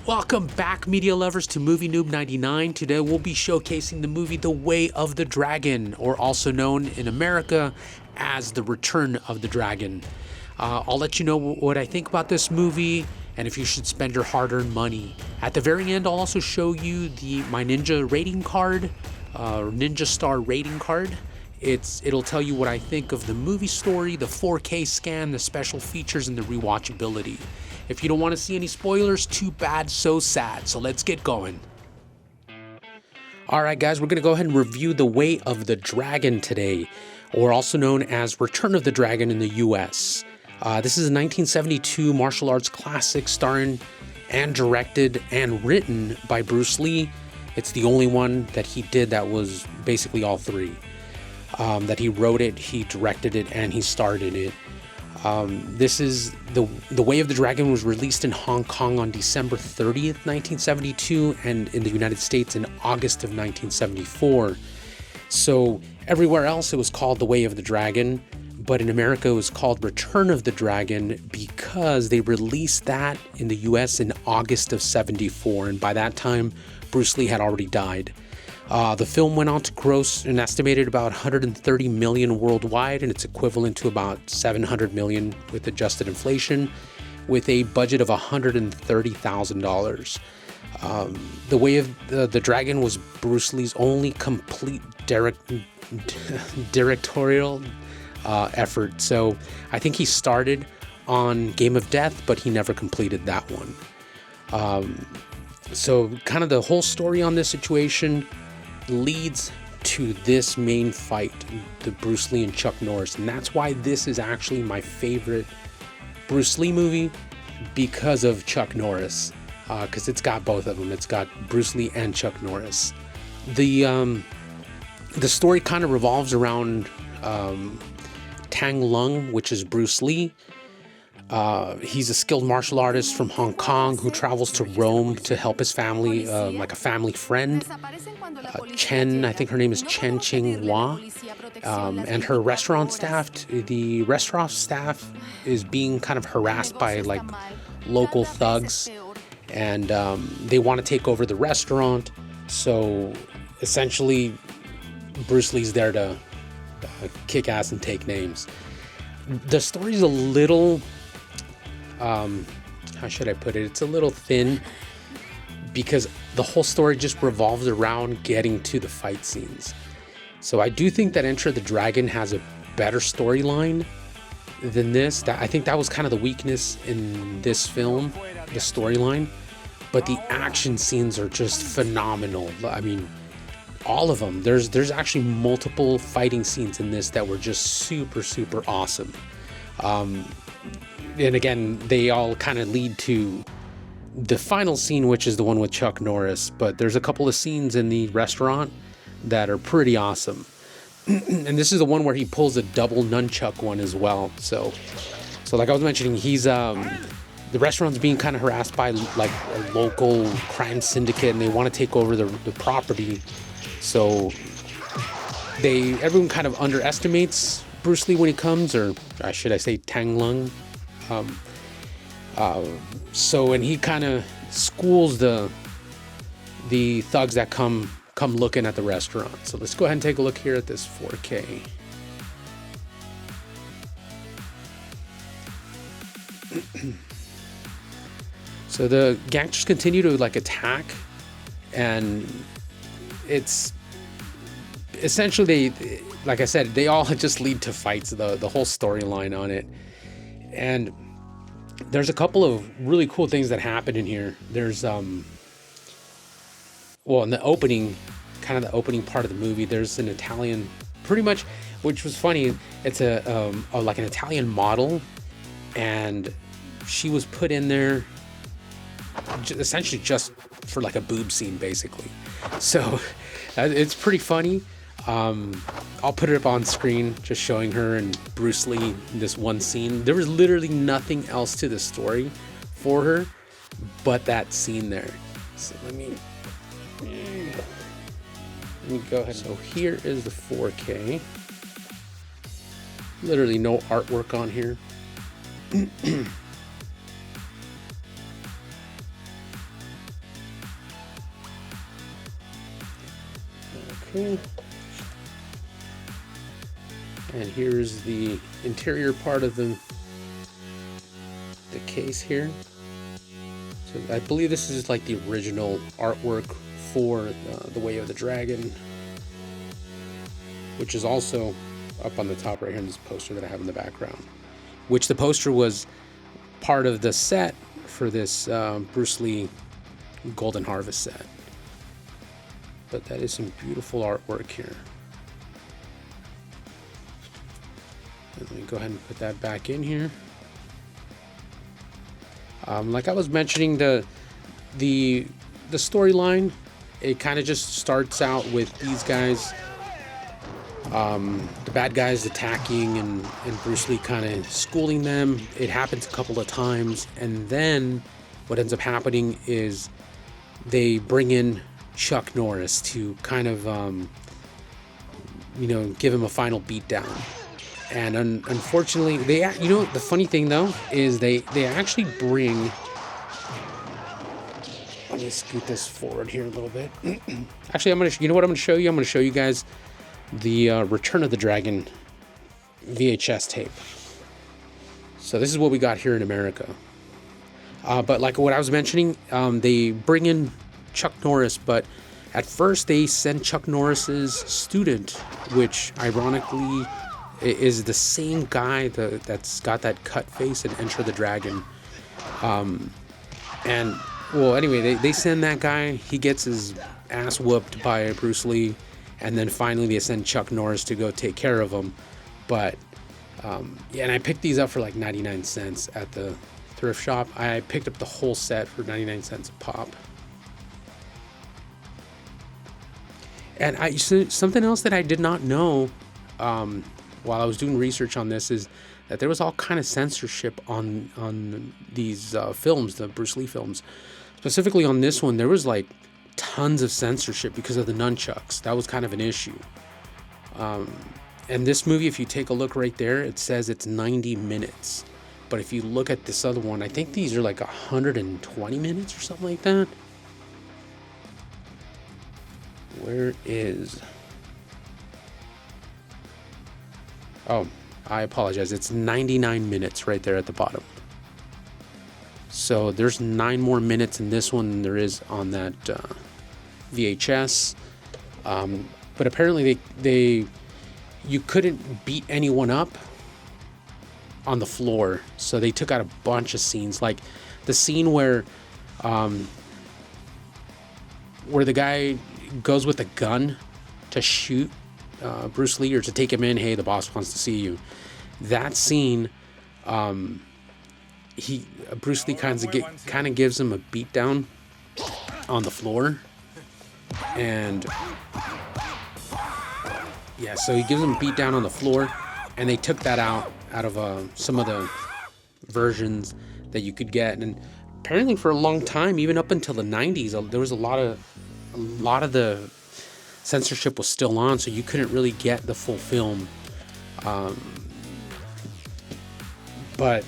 Welcome back, media lovers, to Movie Noob 99. Today we'll be showcasing the movie The Way of the Dragon, or also known in America as The Return of the Dragon. I'll let you know what I think about this movie and if you should spend your hard-earned money. At the very end, I'll also show you my Ninja rating card, Ninja Star rating card. It'll tell you what I think of the movie story, the 4K scan, the special features, and the rewatchability. If you don't want to see any spoilers, too bad, so sad. So let's get going. Alright guys, we're going to go ahead and review The Way of the Dragon today, or also known as Return of the Dragon in the US. This is a 1972 martial arts classic starring and directed and written by Bruce Lee. It's the only one that he did that was basically all three. That he wrote it, he directed it, and he starred in it. This is The Way of the Dragon was released in Hong Kong on December 30th, 1972, and in the United States in August of 1974. So everywhere else it was called The Way of the Dragon, but in America it was called Return of the Dragon because they released that in the US in August of 74, and by that time Bruce Lee had already died. The film went on to gross an estimated about 130 million worldwide, and it's equivalent to about 700 million with adjusted inflation, with a budget of $130,000. The Way of the Dragon was Bruce Lee's only complete directorial effort. So I think he started on Game of Death, but he never completed that one. So kind of the whole story on this situation leads to this main fight, the Bruce Lee and Chuck Norris, and that's why this is actually my favorite Bruce Lee movie, because of Chuck Norris, because it's got both of them. It's got Bruce Lee and Chuck Norris. The story kind of revolves around Tang Lung, which is Bruce Lee. He's a skilled martial artist from Hong Kong who travels to Rome to help his family, like a family friend. Chen, I think her name is Chen Ching Hua, and her restaurant staff. The restaurant staff is being kind of harassed by like local thugs, and they want to take over the restaurant. So essentially, Bruce Lee's there to kick ass and take names. The story's a little, how should I put it? It's a little thin because the whole story just revolves around getting to the fight scenes. So I do think that Enter the Dragon has a better storyline than this. I think that was kind of the weakness in this film, the storyline. But the action scenes are just phenomenal. I mean, all of them. There's actually multiple fighting scenes in this that were just super, super awesome. And again, they all kind of lead to the final scene, which is the one with Chuck Norris. But there's a couple of scenes in the restaurant that are pretty awesome. And this is the one where he pulls a double nunchuck one as well. So like I was mentioning, he's the restaurant's being kind of harassed by like a local crime syndicate, and they want to take over the property. So everyone kind of underestimates Bruce Lee when he comes, or should I say Tang Lung. And he kind of schools the thugs that come looking at the restaurant. So let's go ahead and take a look here at this 4K. So the gangsters continue to like attack, and it's essentially like I said, they all just lead to fights, the whole storyline on it. And there's a couple of really cool things that happen in here. There's in the opening, kind of the opening part of the movie, there's an Italian, pretty much, which was funny. It's like an Italian model, and she was put in there essentially just for like a boob scene, basically. So it's pretty funny. I'll put it up on screen, just showing her and Bruce Lee in this one scene. There was literally nothing else to the story for her but that scene there. So let me go ahead. So here is the 4K. Literally no artwork on here. Okay. And here's the interior part of the case here. So I believe this is like the original artwork for the Way of the Dragon, which is also up on the top right here in this poster that I have in the background, which the poster was part of the set for this Bruce Lee Golden Harvest set. But that is some beautiful artwork here. And let me go ahead and put that back in here. Like I was mentioning, the storyline, it kind of just starts out with these guys, the bad guys attacking and Bruce Lee kind of schooling them. It happens a couple of times, and then what ends up happening is they bring in Chuck Norris to kind of, give him a final beatdown. And unfortunately, the funny thing though is they actually bring. Let me scoot this forward here a little bit. Actually, I'm gonna show you. I'm gonna show you guys the Return of the Dragon VHS tape. So this is what we got here in America. But like what I was mentioning, they bring in Chuck Norris, but at first they send Chuck Norris's student, which ironically is the same guy that's got that cut face in Enter the Dragon. And well, anyway, they send that guy. He gets his ass whooped by Bruce Lee, and then finally they send Chuck Norris to go take care of him. But yeah, and I picked these up for like 99 cents at the thrift shop. I picked up the whole set for 99 cents a pop. And something else that I did not know while I was doing research on this is that there was all kind of censorship on these films, the Bruce Lee films. Specifically on this one, there was like tons of censorship because of the nunchucks. That was kind of an issue. And this movie, if you take a look right there, it says it's 90 minutes. But if you look at this other one, I think these are like 120 minutes or something like that. Where is... Oh, I apologize. It's 99 minutes right there at the bottom. So there's 9 more minutes in this one than there is on that VHS. But apparently you couldn't beat anyone up on the floor, so they took out a bunch of scenes, like the scene where the guy goes with a gun to shoot Bruce Lee or to take him in. Hey, the boss wants to see you. That scene, Bruce Lee kind of gives him a beatdown on the floor, and yeah, so he gives him a beatdown on the floor, and they took that out of some of the versions that you could get. And apparently for a long time, even up until the 90s, there was a lot of the censorship was still on, so you couldn't really get the full film. But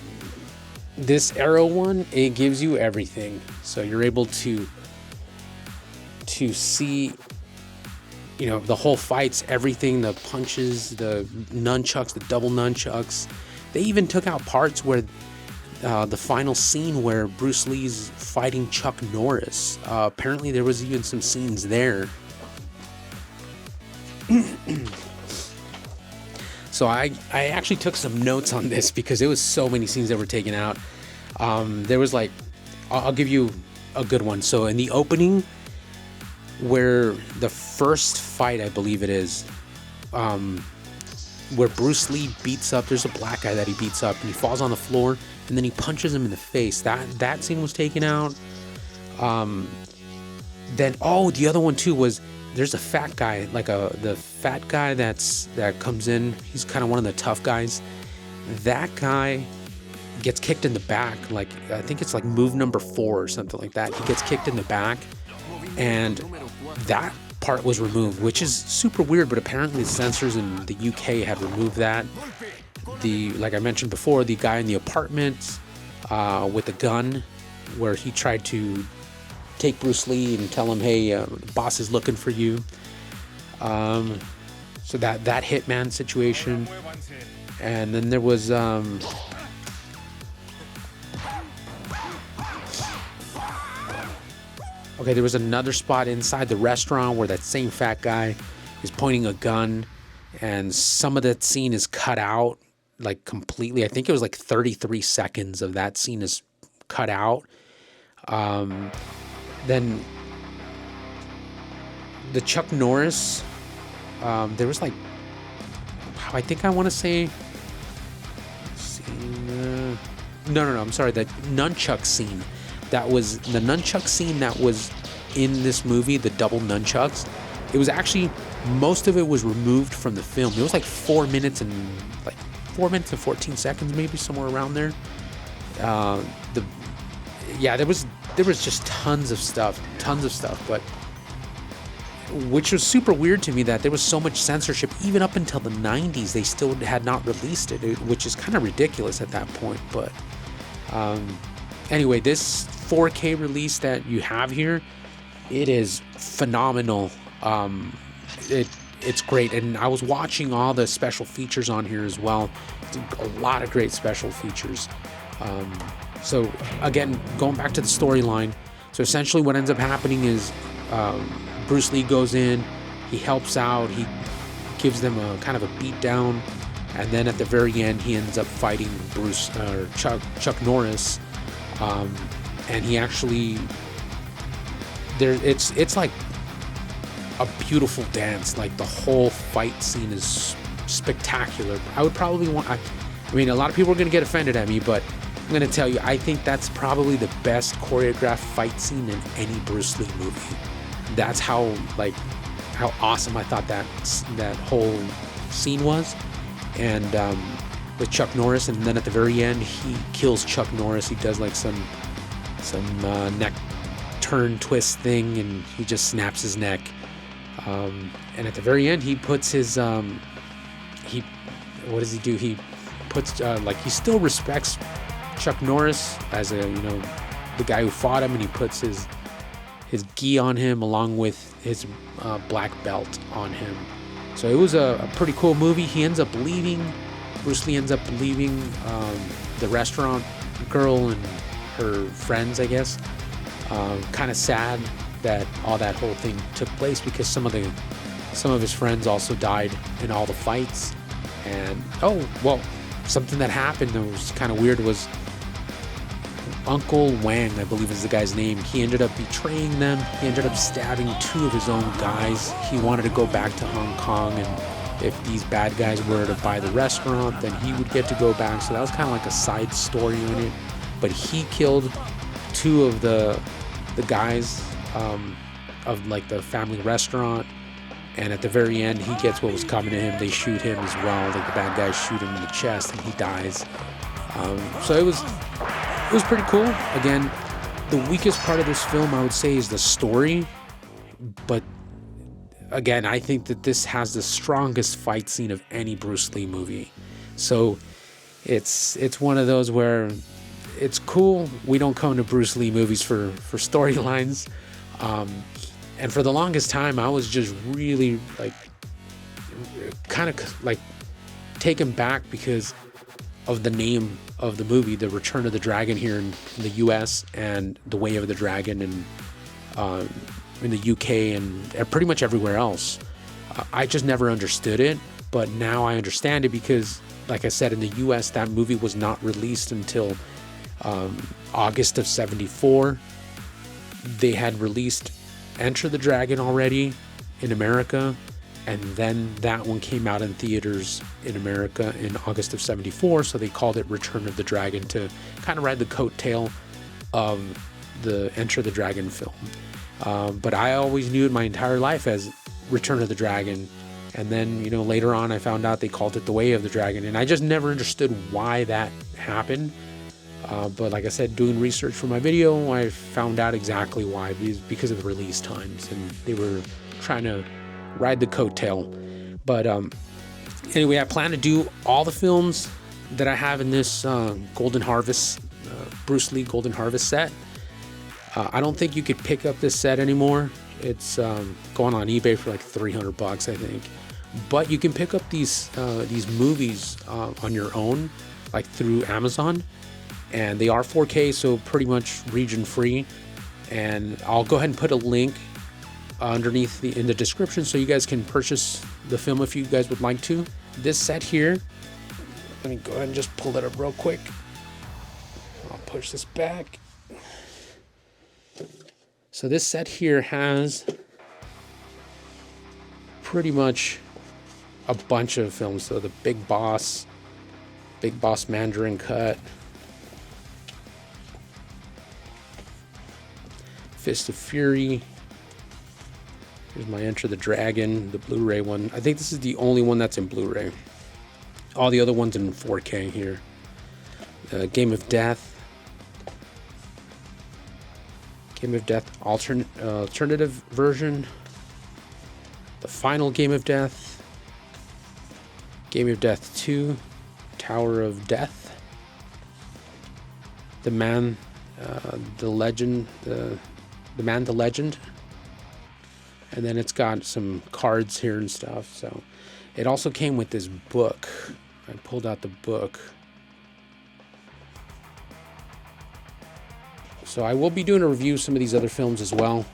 this Arrow one, it gives you everything, so you're able to see, the whole fights, everything, the punches, the nunchucks, the double nunchucks. They even took out parts where the final scene where Bruce Lee's fighting Chuck Norris. Apparently there was even some scenes there. So I actually took some notes on this because there was so many scenes that were taken out. There was like, I'll give you a good one. So in the opening, where the first fight, I believe it is, where Bruce Lee beats up, there's a black guy that he beats up, and he falls on the floor, and then he punches him in the face. That scene was taken out. Then, the other one too was, there's a fat guy, like the fat guy that comes in. He's kind of one of the tough guys. That guy gets kicked in the back, like I think it's like move number 4 or something like that. He gets kicked in the back, and that part was removed, which is super weird, but apparently the censors in the UK had removed that. Like I mentioned before, the guy in the apartment with the gun, where he tried to take Bruce Lee and tell him, hey, the boss is looking for you. So that hitman situation, and then there was okay, there was another spot inside the restaurant where that same fat guy is pointing a gun, and some of that scene is cut out like completely. I think it was like 33 seconds of that scene is cut out. Then the Chuck Norris, there was like, I think I want to say, no, I'm sorry, the nunchuck scene. That was the nunchuck scene that was in this movie, the double nunchucks. It was actually, most of it was removed from the film. It was like 4 minutes and 14 seconds, maybe somewhere around there. There was just tons of stuff, but which was super weird to me that there was so much censorship. Even up until the 90s, they still had not released it, which is kind of ridiculous at that point. But anyway, this 4K release that you have here, it is phenomenal. It's great, and I was watching all the special features on here as well. A lot of great special features. So again, going back to the storyline, so essentially what ends up happening is Bruce Lee goes in, he helps out, he gives them a kind of a beat down, and then at the very end he ends up fighting Chuck Norris, and he actually it's like a beautiful dance. Like the whole fight scene is spectacular. I would probably I mean, a lot of people are going to get offended at me, but I'm going to tell you, I think that's probably the best choreographed fight scene in any Bruce Lee movie. That's how awesome I thought that whole scene was. And with Chuck Norris, and then at the very end he kills Chuck Norris. He does like some neck turn twist thing, and he just snaps his neck. And at the very end he puts his what does he do? He puts he still respects Chuck Norris as the guy who fought him, and he puts his gi on him along with his black belt on him. So it was a pretty cool movie. He ends up leaving. Bruce Lee ends up leaving the restaurant girl and her friends, I guess. Kind of sad that all that whole thing took place, because some of his friends also died in all the fights. And something that happened that was kind of weird was Uncle Wang, I believe is the guy's name. He ended up betraying them. He ended up stabbing 2 of his own guys. He wanted to go back to Hong Kong, and if these bad guys were to buy the restaurant, then he would get to go back. So that was kind of like a side story in it. But he killed 2 of the guys of like the family restaurant, and at the very end he gets what was coming to him. They shoot him as well. Like the bad guys shoot him in the chest, and he dies. So it was pretty cool. Again, the weakest part of this film, I would say, is the story. But again, I think that this has the strongest fight scene of any Bruce Lee movie. So it's one of those where it's cool. We don't come to Bruce Lee movies for storylines. And for the longest time, I was just really kind of taken back because of the name of the movie, The Return of the Dragon, here in the US, and The Way of the Dragon in the UK and pretty much everywhere else. I just never understood it, but now I understand it because, like I said, in the US that movie was not released until August of '74. They had released Enter the Dragon already in America, and then that one came out in theaters in America in August of '74, so they called it Return of the Dragon to kind of ride the coattail of the Enter the Dragon film. But I always knew it my entire life as Return of the Dragon, and then later on I found out they called it The Way of the Dragon, and I just never understood why that happened. But like I said, doing research for my video, I found out exactly why, because of the release times, and they were trying to ride the coattail. But anyway, I plan to do all the films that I have in this Golden Harvest, Bruce Lee Golden Harvest set. I don't think you could pick up this set anymore. It's going on eBay for like 300 bucks, I think. But you can pick up these movies on your own, like through Amazon, and they are 4K, so pretty much region free. And I'll go ahead and put a link underneath in the description so you guys can purchase the film if you guys would like to. This set here, let me go ahead and just pull that up real quick. I'll push this back. So this set here has pretty much a bunch of films. So the Big Boss Mandarin cut, Fist of Fury. Here's my Enter the Dragon, the Blu-ray one. I think this is the only one that's in Blu-ray. All the other ones in 4K here. Game of Death. Game of Death alternative version. The Final Game of Death. Game of Death 2. Tower of Death. The Man, the Legend, the Man, the Legend. And then it's got some cards here and stuff. So it also came with this book. I pulled out the book. So I will be doing a review of some of these other films as well.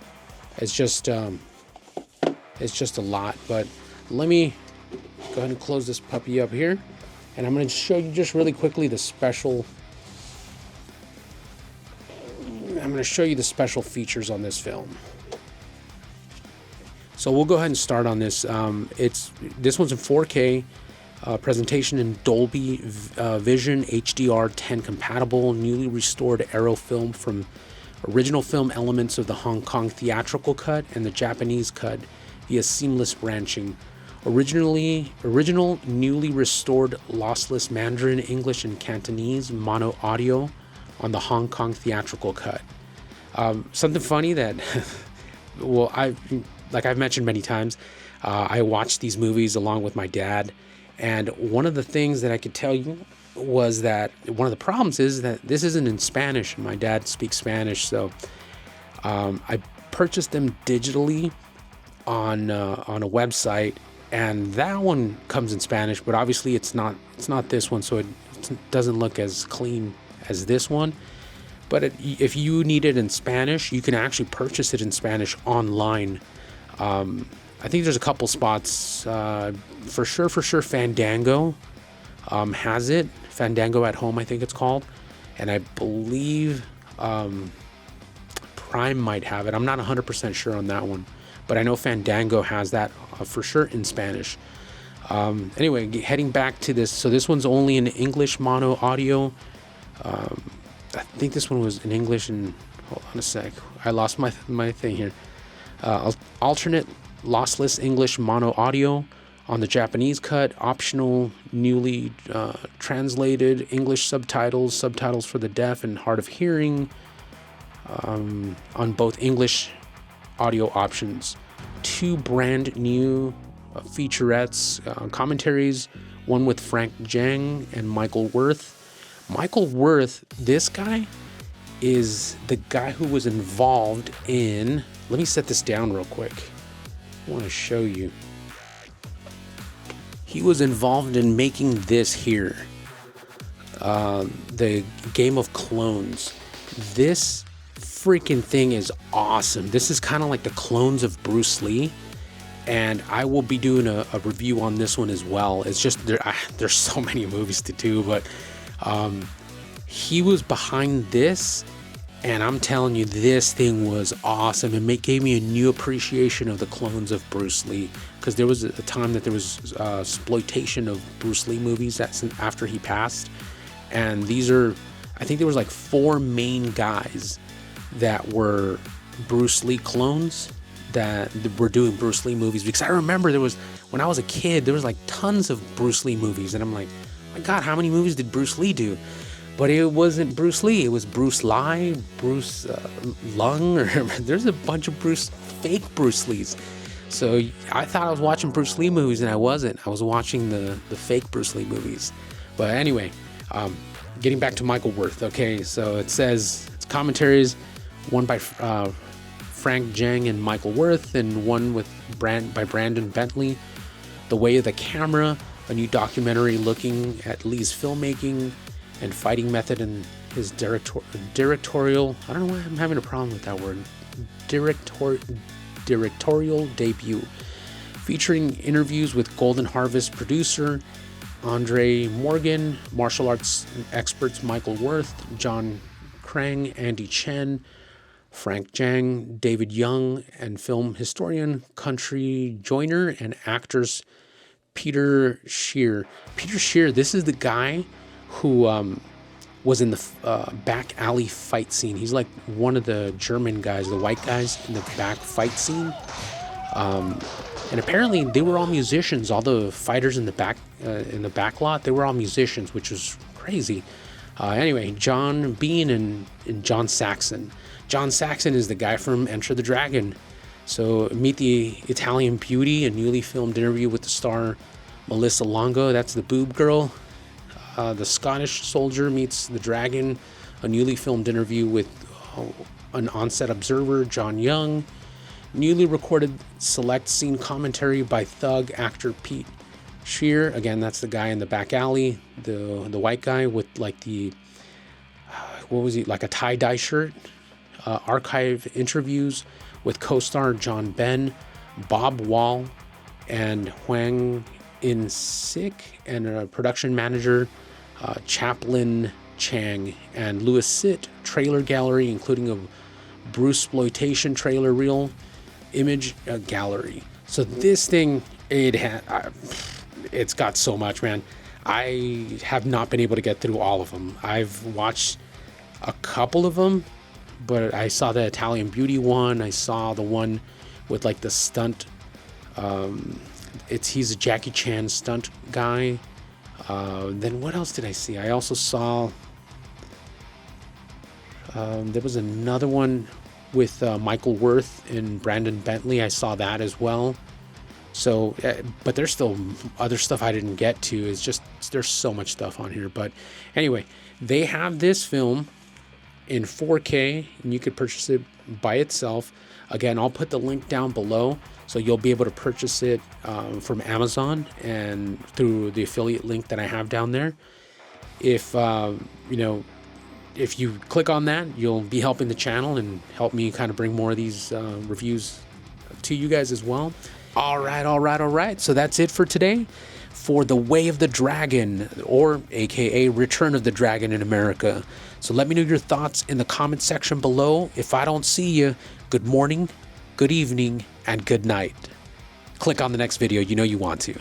It's just a lot. But let me go ahead and close this puppy up here. And I'm going to show you just really quickly the special. I'm going to show you the special features on this film. So we'll go ahead and start on this. This one's in 4K, presentation in Dolby Vision, HDR 10 compatible, newly restored Aero film from original film elements of the Hong Kong theatrical cut and the Japanese cut via seamless branching. Original newly restored lossless Mandarin, English, and Cantonese mono audio on the Hong Kong theatrical cut. Something funny that, well, like I've mentioned many times, I watched these movies along with my dad, and one of the things that I could tell you was that one of the problems is that this isn't in Spanish, and my dad speaks Spanish, so I purchased them digitally on a website, and that one comes in Spanish, but obviously it's not this one, so it doesn't look as clean as this one. But if you need it in Spanish, you can actually purchase it in Spanish online. I think there's a couple spots, for sure Fandango has it. Fandango at Home, I think it's called. And I believe Prime might have it. I'm not 100% sure on that one. But I know Fandango has that for sure in Spanish. Anyway, heading back to this. So this one's only in English mono audio. I think this one was in English, and hold on a sec. I lost my thing here. Alternate lossless English mono audio on the Japanese cut, optional newly translated English subtitles for the deaf and hard of hearing on both English audio options. 2 brand new featurettes, commentaries, one with Frank Jang and Michael Worth. Michael Worth, this guy is the guy who was involved in, let me set this down real quick. I want to show you. He was involved in making this here, the Game of Clones. This freaking thing is awesome. This is kind of like the clones of Bruce Lee, and I will be doing a review on this one as well. It's just there's so many movies to do, but he was behind this, and I'm telling you, this thing was awesome. It gave me a new appreciation of the clones of Bruce Lee, because there was a time that there was exploitation of Bruce Lee movies after he passed, and these are, I think there was like 4 main guys that were Bruce Lee clones that were doing Bruce Lee movies. Because I remember there was, when I was a kid, there was like tons of Bruce Lee movies, and I'm like, my God, how many movies did Bruce Lee do? But it wasn't Bruce Lee. It was Bruce Lee, Bruce Lung, or there's a bunch of fake Bruce Lees. So I thought I was watching Bruce Lee movies, and I wasn't. I was watching the fake Bruce Lee movies. But anyway, getting back to Michael Worth. Okay, so it says it's commentaries, one by Frank Jang and Michael Worth, and one with by Brandon Bentley, The Way of the Camera, a new documentary looking at Lee's filmmaking and fighting method and his directorial, I don't know why I'm having a problem with that word, directorial debut, featuring interviews with Golden Harvest producer Andre Morgan, martial arts experts Michael Worth, John Krang, Andy Chen, Frank Jang, David Young, and film historian, country joiner, and actors Peter Scheer. Peter Scheer, this is the guy who was in the back alley fight scene. He's like one of the German guys, the white guys in the back fight scene. And apparently they were all musicians. All the fighters in the back lot, they were all musicians, which was crazy. Anyway, John Bean and John Saxon. John Saxon is the guy from Enter the Dragon. So meet the Italian beauty, a newly filmed interview with the star Melissa Longo. That's the boob girl. The Scottish soldier meets the dragon, a newly filmed interview with an on-set observer, John Young. Newly recorded select scene commentary by Thug actor Pete Scheer. Again, that's the guy in the back alley, the white guy with like the, what was he, like a tie-dye shirt. Archive interviews with co-star John Ben, Bob Wall, and Huang In-sik, and a production manager, Chaplin Chang, and Louis Sitt trailer gallery, including a Bruceploitation trailer reel image gallery. So this thing, it's got so much, man. I have not been able to get through all of them. I've watched a couple of them, but I saw the Italian Beauty one. I saw the one with like the stunt. He's a Jackie Chan stunt guy. Then what else did I see? I also saw there was another one with Michael Worth and Brandon Bentley. I saw that as well. So, but there's still other stuff I didn't get to. It's just, there's so much stuff on here. But anyway, they have this film in 4K, and you could purchase it by itself. Again, I'll put the link down below, so you'll be able to purchase it from Amazon and through the affiliate link that I have down there. If if you click on that, you'll be helping the channel and help me kind of bring more of these reviews to you guys as well. All right. So that's it for today for The Way of the Dragon, or AKA Return of the Dragon in America. So let me know your thoughts in the comment section below. If I don't see you, good morning, good evening, and good night. Click on the next video. You know you want to.